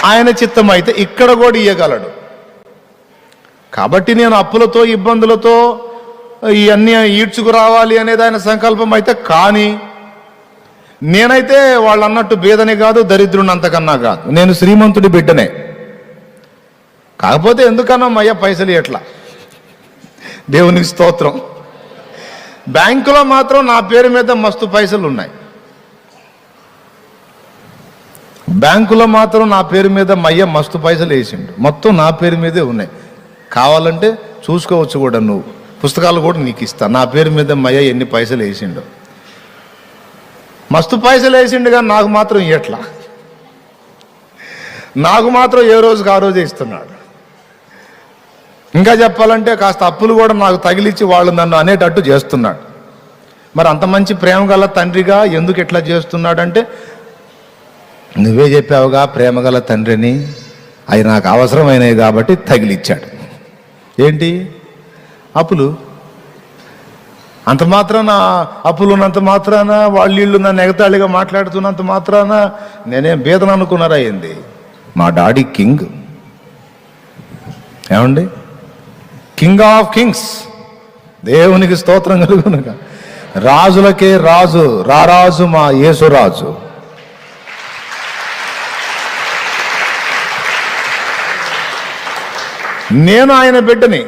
ఆయన చిత్తం అయితే ఇక్కడ కూడా ఇయ్యగలడు. కాబట్టి నేను అప్పులతో ఇబ్బందులతో ఇవన్నీ ఈడ్చుకురావాలి అనేది ఆయన సంకల్పం అయితే, కానీ నేనైతే వాళ్ళు అన్నట్టు బీదని కాదు, దరిద్రుని అంతకన్నా కాదు, నేను శ్రీమంతుడి బిడ్డనే. కాకపోతే ఎందుకన్నా అయ్యా పైసలు ఎట్లా, దేవునికి స్తోత్రం. బ్యాంకులో మాత్రం నా పేరు మీద మస్తు పైసలు ఉన్నాయి. బ్యాంకులో మాత్రం నా పేరు మీద మయ్య మస్తు పైసలు వేసిండు, మొత్తం నా పేరు మీదే ఉన్నాయి. కావాలంటే చూసుకోవచ్చు కూడా, నువ్వు పుస్తకాలు కూడా నీకు ఇస్తా, నా పేరు మీద మయ్య ఎన్ని పైసలు వేసిండు. మస్తు పైసలు వేసిండు, కానీ నాకు మాత్రం ఇయ్యట్లా. నాకు మాత్రం ఏ రోజుకి ఆ రోజే ఇస్తున్నాడు. ఇంకా చెప్పాలంటే కాస్త అప్పులు కూడా నాకు తగిలిచ్చి వాళ్ళు నన్ను అనేటట్టు చేస్తున్నాడు. మరి అంత మంచి ప్రేమ గల తండ్రిగా ఎందుకు ఇట్లా చేస్తున్నాడంటే, నువ్వే చెప్పావుగా ప్రేమ గల తండ్రిని, అవి నాకు అవసరమైనవి కాబట్టి తగిలిచ్చాడు. ఏంటి అప్పులు? అంత మాత్రాన అప్పులు ఉన్నంత మాత్రాన వాళ్ళు నన్ను ఎగతాళిగా మాట్లాడుతున్నంత మాత్రాన నేనేం బీదను అనుకున్నారా ఏంది? మా డాడీ కింగ్, ఏమండి, కింగ్ ఆఫ్ కింగ్స్, దేవునికి స్తోత్రం కలుగునుగా. రాజులకే రాజు, రారాజు మా యేసురాజు. నేను ఆయన బిడ్డని.